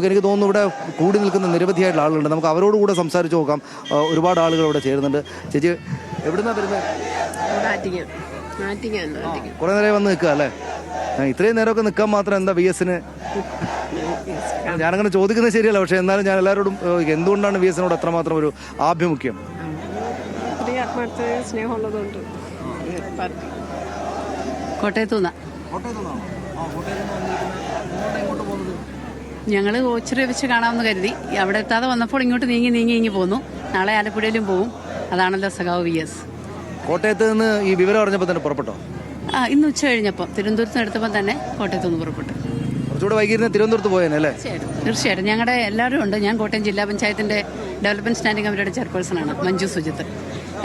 എനിക്ക് തോന്നുന്നു ഇവിടെ കൂടി നിൽക്കുന്ന നിരവധിയായിട്ടുള്ള ആളുകളുണ്ട്. നമുക്ക് അവരോട് കൂടെ സംസാരിച്ച് നോക്കാം. ഒരുപാട് ആളുകൾ ഇവിടെ ചേരുന്നുണ്ട്. ചേച്ചി എവിടുന്നാണ് വരുന്നത്? കുറേ നേരം വന്ന് നിൽക്കുക അല്ലേ? ഇത്രയും നേരമൊക്കെ നിൽക്കാൻ മാത്രം എന്താ VS-ന്? ഞാനങ്ങനെ ചോദിക്കുന്നത് ശരിയല്ല, പക്ഷേ എന്നാലും ഞാൻ എല്ലാവരോടും എന്തുകൊണ്ടാണ് VS-നോട് അത്രമാത്രം ഒരു ആഭിമുഖ്യം? സ്നേഹമുള്ളതുകൊണ്ട്. ഞങ്ങൾ ഓച്ചിറ വെച്ച് കാണാമെന്ന് കരുതി. അവിടെ എത്താതെ വന്നപ്പോൾ ഇങ്ങോട്ട് നീങ്ങി പോന്നു. നാളെ ആലപ്പുഴയിലും പോവും. അതാണല്ലോ സഖാവ് VS. കോട്ടയത്ത് നിന്ന് ഈ വിവരം അറിഞ്ഞപ്പോൾ തന്നെ പുറപ്പെട്ടോ? ഇന്ന് ഉച്ച കഴിഞ്ഞപ്പോൾ തിരുവനന്തപുരത്ത് നിന്ന് എടുത്തപ്പോൾ തന്നെ കോട്ടയത്ത് നിന്ന് പുറപ്പെട്ടു. കുറച്ചുകൂടെ വൈകിരുന്ന് തിരുവനന്തപുരത്ത് പോയേനല്ലേ? തീർച്ചയായിട്ടും ഞങ്ങളുടെ എല്ലാവരും ഉണ്ട്. ഞാൻ കോട്ടയം ജില്ലാ പഞ്ചായത്തിന്റെ ഡെവലപ്മെന്റ് സ്റ്റാൻഡിംഗ് കമ്മിറ്റിയുടെ ചെയർപേഴ്സണാണ് മഞ്ജു സുജിത്ത്.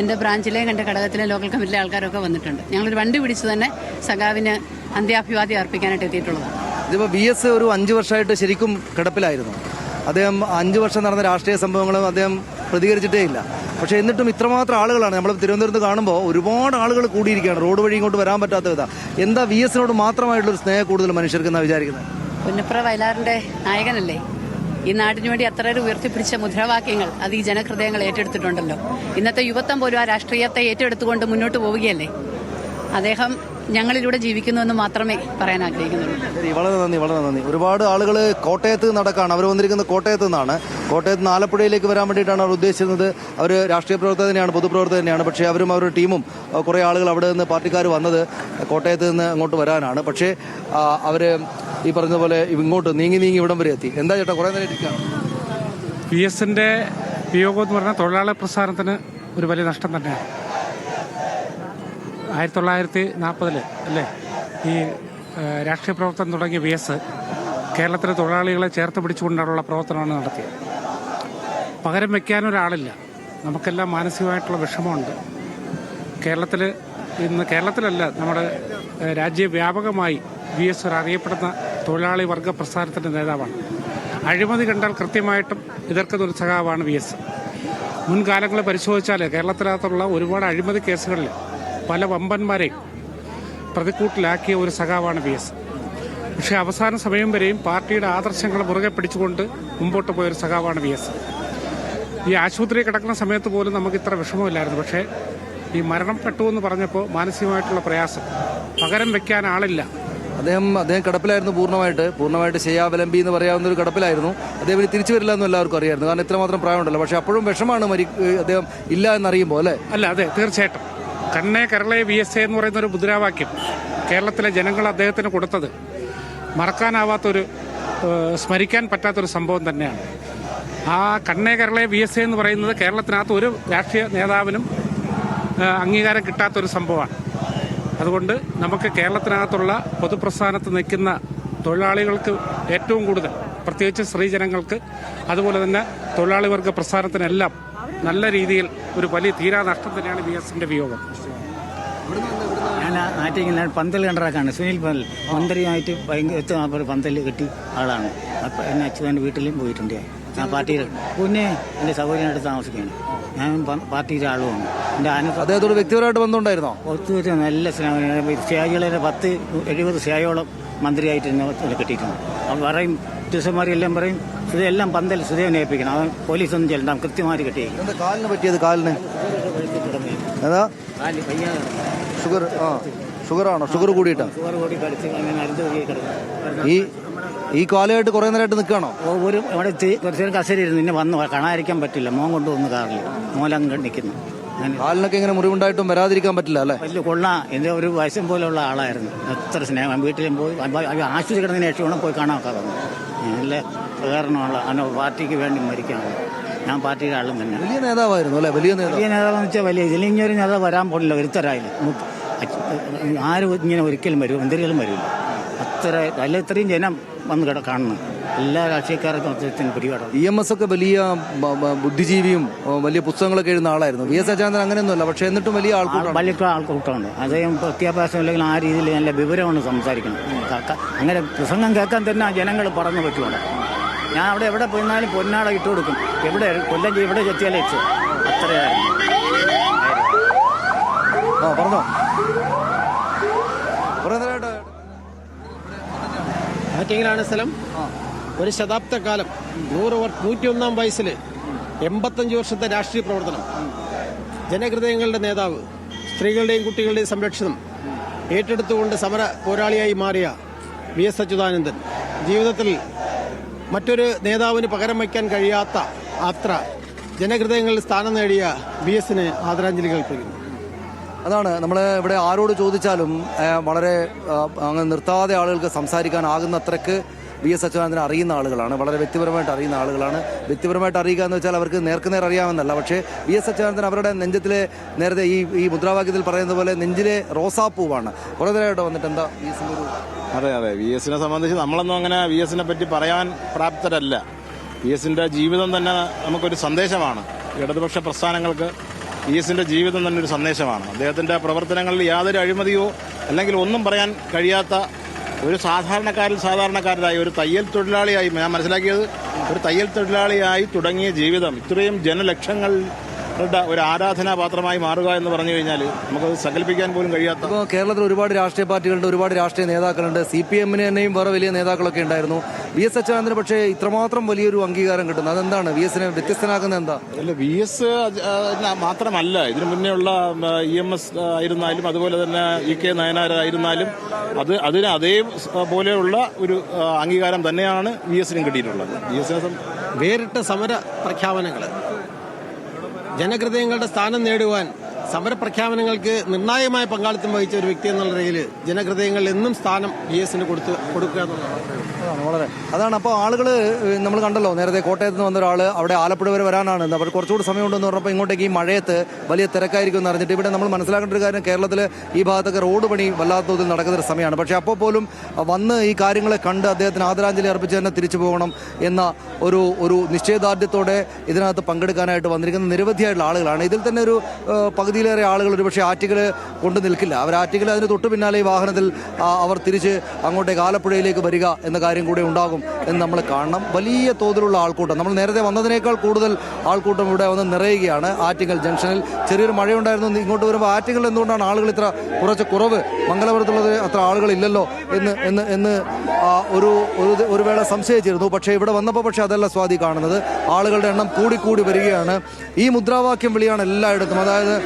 എൻ്റെ ബ്രാഞ്ചിലെയും എൻ്റെ ഘടകത്തിലെ ലോക്കൽ കമ്മിറ്റിയിലെ ആൾക്കാരൊക്കെ വന്നിട്ടുണ്ട്. ഞങ്ങളൊരു വണ്ടി പിടിച്ച് തന്നെ സഖാവിന് അന്ത്യാഭിവാദ്യം അർപ്പിക്കാനായിട്ട് എത്തിയിട്ടുള്ളതാണ്. ഇതിപ്പോൾ VS ഒരു 5 വർഷമായിട്ട് ശരിക്കും കിടപ്പിലായിരുന്നു. അദ്ദേഹം 5 വർഷം നടന്ന രാഷ്ട്രീയ സംഭവങ്ങളും അദ്ദേഹം പ്രതികരിച്ചിട്ടേ ഇല്ല. പക്ഷേ എന്നിട്ടും ഇത്രമാത്രം ആളുകളാണ്. നമ്മൾ തിരുവനന്തപുരത്ത് കാണുമ്പോൾ ഒരുപാട് ആളുകൾ കൂടിയിരിക്കുകയാണ്. റോഡ് വഴി ഇങ്ങോട്ട് വരാൻ പറ്റാത്ത വിധ. എന്താ VS-നോട് മാത്രമായിട്ടുള്ളൊരു സ്നേഹം കൂടുതൽ മനുഷ്യർക്ക് എന്നാ വിചാരിക്കുന്നത്? പുന്നപ്ര വയലാറിന്റെ നായകനല്ലേ? ഈ നാടിനു വേണ്ടി അത്രയേറെ ഉയർത്തിപ്പിടിച്ച മുദ്രാവാക്യങ്ങൾ അത് ഈ ജനഹൃദയങ്ങൾ ഏറ്റെടുത്തിട്ടുണ്ടല്ലോ. ഇന്നത്തെ യുവത്വം പോലും ആ രാഷ്ട്രീയത്തെ ഏറ്റെടുത്തുകൊണ്ട് മുന്നോട്ട് പോവുകയല്ലേ. അദ്ദേഹം ഞങ്ങളിലൂടെ ജീവിക്കുന്നുവെന്ന് മാത്രമേ പറയാൻ ആഗ്രഹിക്കുന്നുള്ളൂ. വളരെ നന്ദി. ഒരുപാട് ആളുകൾ കോട്ടയത്ത് നടക്കാണ്. അവർ വന്നിരിക്കുന്നത് കോട്ടയത്ത് നിന്നാണ്. കോട്ടയത്ത് നിന്ന് ആലപ്പുഴയിലേക്ക് വരാൻ വേണ്ടിയിട്ടാണ് അവർ ഉദ്ദേശിച്ചിരുന്നത്. അവർ രാഷ്ട്രീയ പ്രവർത്തകർ തന്നെയാണ്, പൊതുപ്രവർത്തകർ തന്നെയാണ്. പക്ഷേ അവരും അവരുടെ ടീമും കുറേ ആളുകൾ അവിടെ നിന്ന് പാർട്ടിക്കാർ വന്നത് കോട്ടയത്ത് നിന്ന് അങ്ങോട്ട് വരാനാണ്. പക്ഷേ അവർ ഈ പറഞ്ഞതുപോലെ ഇങ്ങോട്ട് നീങ്ങി ഇവിടം വരെ എത്തി. എന്താ ചേട്ടാ കുറേ നേരം ഇരിക്കുകയാണ്? VS-ന്റെ വിയോഗം എന്ന് പറഞ്ഞാൽ തൊഴിലാളി പ്രസ്ഥാനത്തിന് ഒരു വലിയ നഷ്ടം തന്നെയാണ്. 1940 അല്ലേ ഈ രാഷ്ട്രീയ പ്രവർത്തനം തുടങ്ങിയ VS കേരളത്തിലെ തൊഴിലാളികളെ ചേർത്ത് പിടിച്ചുകൊണ്ടുള്ള പ്രവർത്തനമാണ് നടത്തിയത്. പകരം വയ്ക്കാനൊരാളില്ല. നമുക്കെല്ലാം മാനസികമായിട്ടുള്ള വിഷമമുണ്ട്. കേരളത്തിലല്ല നമ്മുടെ രാജ്യവ്യാപകമായി VS ഒരു അറിയപ്പെടുന്ന തൊഴിലാളി വർഗ പ്രസ്ഥാനത്തിൻ്റെ നേതാവാണ്. അഴിമതി കണ്ടാൽ കൃത്യമായിട്ടും എതിർക്കുന്ന ഒരു സഖാവാണ് VS. മുൻകാലങ്ങളെ പരിശോധിച്ചാൽ കേരളത്തിനകത്തുള്ള ഒരുപാട് അഴിമതി കേസുകളിൽ പല വമ്പന്മാരെയും പ്രതിക്കൂട്ടിലാക്കിയ ഒരു സഖാവാണ് VS. പക്ഷേ അവസാന സമയം വരെയും പാർട്ടിയുടെ ആദർശങ്ങൾ മുറുകെ പിടിച്ചുകൊണ്ട് മുമ്പോട്ട് പോയൊരു സഖാവാണ് VS. ഈ ആശുപത്രി കിടക്കുന്ന സമയത്ത് പോലും നമുക്ക് ഇത്ര വിഷമമില്ലായിരുന്നു. പക്ഷേ ഈ മരണപ്പെട്ടു എന്ന് പറഞ്ഞപ്പോൾ മാനസികമായിട്ടുള്ള പ്രയാസം, പകരം വെക്കാൻ ആളില്ല. അദ്ദേഹം കിടപ്പിലായിരുന്നു. പൂർണ്ണമായിട്ട് ശയ്യാവലംബി എന്ന് പറയാവുന്ന ഒരു കിടപ്പിലായിരുന്നു. അദ്ദേഹം തിരിച്ചു വരില്ല എന്നും എല്ലാവർക്കും അറിയായിരുന്നു. കാരണം ഇത്രമാത്രം പ്രായമുണ്ടല്ലോ. പക്ഷെ അപ്പോഴും വിഷമാണ് അദ്ദേഹം ഇല്ല എന്നറിയുമ്പോൾ അല്ലേ? അതെ, തീർച്ചയായിട്ടും. കണ്ണേ കേരളേ VS എന്ന് പറയുന്നൊരു മുദ്രാവാക്യം കേരളത്തിലെ ജനങ്ങൾ അദ്ദേഹത്തിന് കൊടുത്തത് മറക്കാനാവാത്തൊരു, സ്മരിക്കാൻ പറ്റാത്തൊരു സംഭവം തന്നെയാണ്. ആ കണ്ണേ കേരളേ VS എന്ന് പറയുന്നത് കേരളത്തിനകത്ത് ഒരു രാഷ്ട്രീയ നേതാവിനും അംഗീകാരം കിട്ടാത്തൊരു സംഭവമാണ്. അതുകൊണ്ട് നമുക്ക് കേരളത്തിനകത്തുള്ള പൊതുപ്രസ്ഥാനത്ത് നിൽക്കുന്ന തൊഴിലാളികൾക്ക് ഏറ്റവും കൂടുതൽ, പ്രത്യേകിച്ച് സ്ത്രീജനങ്ങൾക്ക്, അതുപോലെ തന്നെ തൊഴിലാളി വർഗ പ്രസ്ഥാനത്തിനെല്ലാം നല്ല രീതിയിൽ ഒരു വലിയ തീരാനഷ്ടം തന്നെയാണ് VS-ന്റെ വിയോഗം. ഞാൻ നാട്ടിൽ പന്തൽ കണ്ടറാക്കാണ്. സുനിൽ പന്തൽ മന്ത്രിയുമായിട്ട് ഭയങ്കര പന്തൽ കെട്ടി ആളാണ്. അപ്പം എന്നെ അച്ഛൻ്റെ വീട്ടിലും പോയിട്ടുണ്ട്. ഞാൻ പാർട്ടിയിൽ പിന്നെ എൻ്റെ സഹോദരനായിട്ട് താമസിക്കുകയാണ്. ഞാൻ പാർട്ടിയുടെ ആളുമാണ്. എൻ്റെ അദ്ദേഹത്തോട് വ്യക്തിപരമായിട്ട് ബന്ധമുണ്ടായിരുന്നോ? ഒത്തിരി നല്ല സ്നേഹികളെ 10-70 സ്നേഹിയോളം മന്ത്രിയായിട്ട് എന്നെ കെട്ടിയിട്ടുണ്ട്. അവൻ പറയും ടീച്ചർമാരെല്ലാം പറയും ഇതെല്ലാം പന്തൽ സുധേവനെ ഏൽപ്പിക്കണം. അവൻ പോലീസൊന്നും ചെല്ലണ്ട, കൃത്യമായിട്ട് കെട്ടിയിരിക്കും. കാലിന് പറ്റിയത്? കാലിന് ഏതാ? ഷുഗറാണോ? ഷുഗർ കൂടിയിട്ടാണ്. ഷുഗർ കൂടി കളിച്ച് അങ്ങനെ അരുത് ഈ കാലമായിട്ട് കുറെ നേരമായിട്ട് നിൽക്കണോ? ഒരു അവിടെ കുറച്ച് നേരം കസേരയിരുന്നു. നിന്നെ വന്ന് കാണാതിരിക്കാൻ പറ്റില്ല. മോൻ കൊണ്ടുവന്ന് കാറിൽ മോലങ്ങ് നിൽക്കുന്നു. കാലിനൊക്കെ ഇങ്ങനെ മുറിവുണ്ടായിട്ടും വരാതിരിക്കാൻ പറ്റില്ല അല്ലേ? വലിയ കൊള്ളാം. എൻ്റെ ഒരു വയസ്സും പോലുള്ള ആളായിരുന്നു. എത്ര സ്നേഹം. വീട്ടിലും പോയി ആശുപത്രി കിടന്നതിന് ശേഷം പോയി കാണാനൊക്കെ വന്നു. നല്ല പ്രകടനമുള്ള അവനെ പാർട്ടിക്ക് വേണ്ടി മരിക്കാണ്. ഞാൻ പാർട്ടിയുടെ ആളും തന്നെ. വലിയ നേതാവായിരുന്നു അല്ലേ? വലിയ നേതാവെന്ന് വെച്ചാൽ വലിയ ഇതിലിങ്ങൊരു നേതാവ് വരാൻ പോലില്ല. ഒരുത്തരായില്ല. ആരും ഇങ്ങനെ ഒരിക്കലും വരും, എന്തെങ്കിലും വരില്ല. ഇത്രയും ജനം വന്ന് കാണുന്നു. എല്ലാ രാഷ്ട്രീയക്കാർക്കും അദ്ദേഹത്തിന് പിടിപാടാണ്. EMS ഒക്കെ വലിയ ബുദ്ധിജീവിയും വലിയ പുസ്തകങ്ങളൊക്കെ എഴുതുന്ന ആളായിരുന്നു. VS അച്യുതാനന്ദൻ അങ്ങനെയൊന്നുമല്ല. പക്ഷെ എന്നിട്ടും വലിയ ആൾക്കൂട്ടമുണ്ട്. അദ്ദേഹം വിദ്യാഭ്യാസം അല്ലെങ്കിൽ ആ രീതിയിൽ നല്ല വിവരമാണ് സംസാരിക്കുന്നത്. അങ്ങനെ പ്രസംഗം കേൾക്കാൻ തന്നെ ജനങ്ങൾ പറഞ്ഞു പറ്റുവാണ്. ഞാൻ അവിടെ എവിടെ പോയിരുന്നാലും പൊന്നാട ഇട്ട് കൊടുക്കും. കൊല്ലം എവിടെ ചെത്തിയാലേ എത്തും. അത്രയായിരുന്നു. പറഞ്ഞോ. ആറ്റിങ്ങലാണ് സ്ഥലം. ഒരു ശതാബ്ദക്കാലം 101-ാം വയസ്സിൽ 85 വർഷത്തെ രാഷ്ട്രീയ പ്രവർത്തനം, ജനഹൃദയങ്ങളുടെ നേതാവ്, സ്ത്രീകളുടെയും കുട്ടികളുടെയും സംരക്ഷണം ഏറ്റെടുത്തുകൊണ്ട് സമര പോരാളിയായി മാറിയ VS അച്യുതാനന്ദൻ ജീവിതത്തിൽ മറ്റൊരു നേതാവിന് പകരം വയ്ക്കാൻ കഴിയാത്ത അത്ര ജനഹൃദയങ്ങളിൽ സ്ഥാനം നേടിയ VSന് ആദരാഞ്ജലികൾ അർപ്പിക്കുന്നു. അതാണ് നമ്മൾ ഇവിടെ ആരോട് ചോദിച്ചാലും വളരെ അങ്ങ് നിർത്താതെ ആളുകൾക്ക് സംസാരിക്കാനാകുന്ന അത്രയ്ക്ക് VS അച്യുതാനന്ദനെ അറിയുന്ന ആളുകളാണ്, വളരെ വ്യക്തിപരമായിട്ട് അറിയുന്ന ആളുകളാണ്. വ്യക്തിപരമായിട്ട് അറിയുക എന്ന് വെച്ചാൽ അവർക്ക് നേർക്കുനേർ അറിയാമെന്നല്ല, പക്ഷേ VS അച്യുതാനന്ദൻ അവരുടെ നെഞ്ചത്തിലെ നേരത്തെ ഈ മുദ്രാവാക്യത്തിൽ പറയുന്നത് പോലെ നെഞ്ചിലെ റോസാപ്പൂവാണ്. കുറേ നേരമായിട്ട് വന്നിട്ട് എന്താ VSന്റെ ഒരു... അതെ VSനെ സംബന്ധിച്ച് നമ്മളൊന്നും അങ്ങനെ VSനെ പറ്റി പറയാൻ പ്രാപ്തരല്ല. VSന്റെ ജീവിതം തന്നെ നമുക്കൊരു സന്ദേശമാണ്. ഇടതുപക്ഷ പ്രസ്ഥാനങ്ങൾക്ക് VSന്റെ ജീവിതം തന്നെ ഒരു സന്ദേശമാണ്. അദ്ദേഹത്തിന്റെ പ്രവർത്തനങ്ങളിൽ യാതൊരു അഴിമതിയോ അല്ലെങ്കിൽ ഒന്നും പറയാൻ കഴിയാത്ത ഒരു സാധാരണക്കാരനായ ഒരു തയ്യൽ തൊഴിലാളിയായി ഞാൻ മനസ്സിലാക്കിയത്, ഒരു തയ്യൽ തൊഴിലാളിയായി തുടങ്ങിയ ജീവിതം ഇത്രയും ജനലക്ഷങ്ങളുടെ ഒരു ആരാധനാപാത്രമായി മാറുക എന്ന് പറഞ്ഞു കഴിഞ്ഞാൽ നമുക്കത് സങ്കല്പിക്കാൻ പോലും കഴിയാത്ത. ഇപ്പോൾ കേരളത്തിൽ ഒരുപാട് രാഷ്ട്രീയ പാർട്ടികളുണ്ട്, ഒരുപാട് രാഷ്ട്രീയ നേതാക്കളുണ്ട്. CPM-ന് തന്നെയും വേറെ വലിയ നേതാക്കളൊക്കെ ഉണ്ടായിരുന്നു. VS അച്യുതാനന്ദന് പക്ഷേ ഇത്രമാത്രം വലിയൊരു അംഗീകാരം കിട്ടുന്നത് അതെന്താണ്? VSനെ വ്യത്യസ്തനാക്കുന്നത് എന്താ? അല്ല, VS മാത്രമല്ല, ഇതിനു മുന്നേ ഉള്ള EMS ആയിരുന്നാലും അതുപോലെ തന്നെ EK നയനാരായിരുന്നാലും അതിന് അതേപോലെയുള്ള ഒരു അംഗീകാരം തന്നെയാണ് VSനും കിട്ടിയിട്ടുള്ളത്. VSനെ വേറിട്ട സമര പ്രഖ്യാപനങ്ങൾ, ജനഹൃദയങ്ങളുടെ സ്ഥാനം നേടുവാൻ സമരപ്രഖ്യാപനങ്ങൾക്ക് നിർണായകമായ പങ്കാളിത്തം വഹിച്ച ഒരു വ്യക്തി എന്നുള്ള നിലയിൽ ജനഹൃദയങ്ങളിൽ എന്നും സ്ഥാനം VSന് കൊടുക്കുക എന്നുള്ളതാണ്. അതാണ്. അപ്പോൾ ആളുകൾ നമ്മൾ കണ്ടല്ലോ, നേരത്തെ കോട്ടയത്ത് നിന്ന് വന്ന ഒരാൾ അവിടെ ആലപ്പുഴ വരെ വരാനാണ്, അപ്പോൾ കുറച്ചുകൂടി സമയമുണ്ടെന്ന് പറഞ്ഞപ്പോൾ ഇങ്ങോട്ടേക്ക് ഈ മഴയത്ത് വലിയ തിരക്കായിരിക്കും എന്ന് അറിഞ്ഞിട്ട് ഇവിടെ നമ്മൾ മനസ്സിലാക്കേണ്ട ഒരു കാര്യം, കേരളത്തിൽ ഈ ഭാഗത്തൊക്കെ റോഡ് പണി വല്ലാത്ത തോതിൽ നടക്കുന്ന ഒരു സമയമാണ്. പക്ഷേ അപ്പോൾ പോലും വന്ന് ഈ കാര്യങ്ങളെ കണ്ട് അദ്ദേഹത്തിന് ആദരാഞ്ജലി അർപ്പിച്ച് തന്നെ തിരിച്ചു പോകണം എന്ന ഒരു നിശ്ചയദാർഢ്യത്തോടെ ഇതിനകത്ത് പങ്കെടുക്കാനായിട്ട് വന്നിരിക്കുന്ന നിരവധിയായിട്ടുള്ള ആളുകളാണ്. ഇതിൽ തന്നെ ഒരു പകുതിയിലേറെ ആളുകൾ ഒരുപക്ഷെ ആറ്റുകൾ കൊണ്ട് നിൽക്കില്ല. അവർ ആറ്റുകൾ അതിന് തൊട്ട് പിന്നാലെ ഈ വാഹനത്തിൽ അവർ തിരിച്ച് അങ്ങോട്ടേക്ക് ആലപ്പുഴയിലേക്ക് വരിക എന്ന കാര്യം കൂടെ ഉണ്ടാകും എന്ന് നമ്മൾ കാണണം. വലിയ തോതിലുള്ള ആൾക്കൂട്ടം, നമ്മൾ നേരത്തെ വന്നതിനേക്കാൾ കൂടുതൽ ആൾക്കൂട്ടം ഇവിടെ വന്ന് നിറയുകയാണ്. ആറ്റിങ്ങൽ ജംഗ്ഷനിൽ ചെറിയൊരു മഴയുണ്ടായിരുന്നു. ഇങ്ങോട്ട് വരുമ്പോൾ ആറ്റിങ്ങൽ എന്തുകൊണ്ടാണ് ആളുകൾ ഇത്ര കുറവ്, മംഗലപുരത്തുള്ളത് അത്ര ആളുകളില്ലല്ലോ എന്ന് ഒരു വേള സംശയിച്ചിരുന്നു. പക്ഷേ ഇവിടെ വന്നപ്പോൾ പക്ഷേ അതല്ല സ്വാധി കാണുന്നത്. ആളുകളുടെ എണ്ണം കൂടി വരികയാണ്. ഈ മുദ്രാവാക്യം വിളിയാണ് എല്ലായിടത്തും. അതായത്